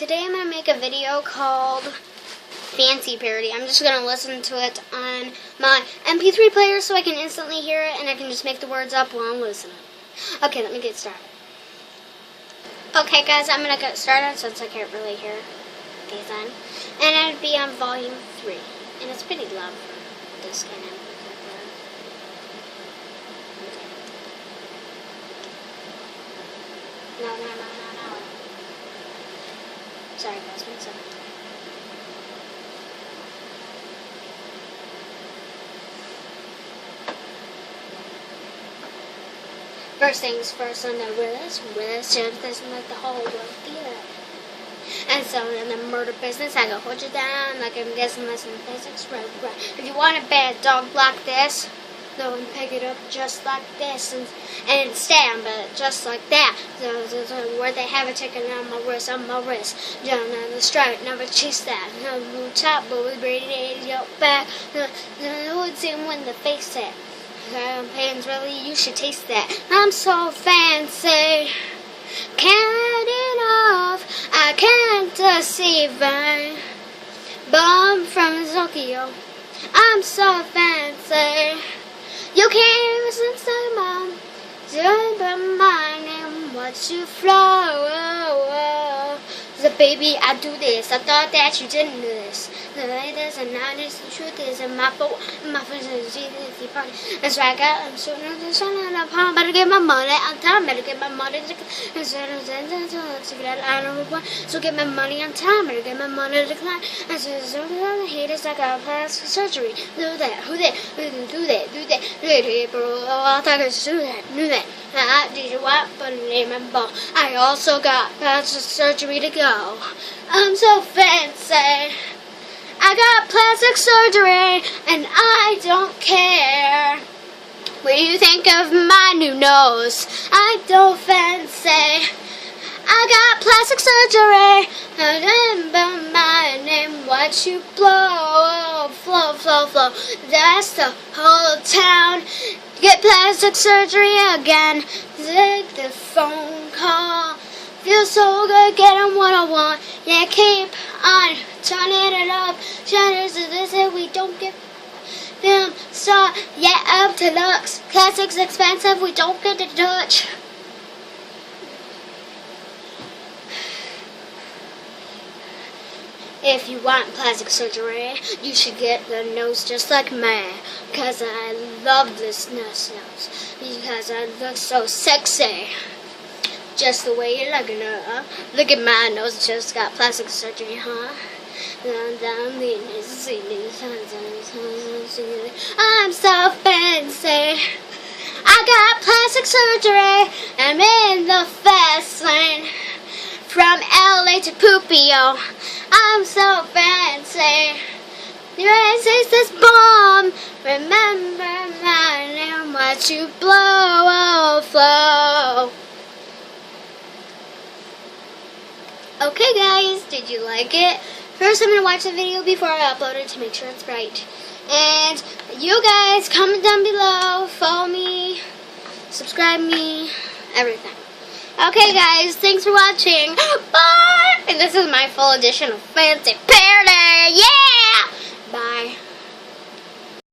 Today I'm going to make a video called Fancy Parody. I'm just going to listen to it on my MP3 player so I can instantly hear it and I can just make the words up while I'm listening. Okay, let me get started. Okay guys, I'm going to get started since I can't really hear these on. And it'd be on volume 3. And it's pretty loud for this kind of MP3 player. Okay. No. Sorry guys, 1 second. First things first, on the Willis just doesn't let the whole world feel it. And so in the murder business, I go hold you down like I'm guessing lesson in physics, right. If you want a bad dog like this, go and pick it up just like this and stand, but just like that. So where they have it taken on my wrist, down on the strike, never chase that. No top, but with braided your back. No would seem when the face set. Pains really, you should taste that. I'm so fancy, can't it off, I can't deceive it. Bomb from Tokyo, I'm so fancy. You can't listen to mom, but my name, what you flow. So baby, I do this. I thought that you didn't do this. The latest and honest, the truth is in my fault. My friends are the party. That's right, I'm shooting the sun on a palm. Better get my money on time. Better get my money to get out of one. So get my money on time. Better get my money to climb. And so the haters like a plastic surgery. Do that, who that, do that, bro. I thought I should do that. Did you want? But remember, I also got plastic surgery to go. I'm so fancy. I got plastic surgery and I don't care. What do you think of my new nose? I don't fancy. I got plastic surgery. Remember my name, what you blow, flow. That's the whole town. Get plastic surgery again. Take the phone call. Feel so good, get them what I want. Yeah, keep on turning it up. Shatters to this and we don't get them. So, yeah, up to lux. Classics expensive, we don't get to touch. If you want plastic surgery, you should get the nose just like me. Because I love this nose. Because I look so sexy. Just the way you look at her. Look at my nose, just got plastic surgery, huh? I'm so fancy. I got plastic surgery. I'm in the fast lane. From LA to Pupio. I'm so fancy. This is bomb. Remember my name, what you blow, flow. Okay guys, did you like it? First I'm going to watch the video before I upload it to make sure it's right. And you guys, comment down below, follow me, subscribe me, everything. Okay guys, thanks for watching. Bye! And this is my full edition of Fancy Parody. Yeah!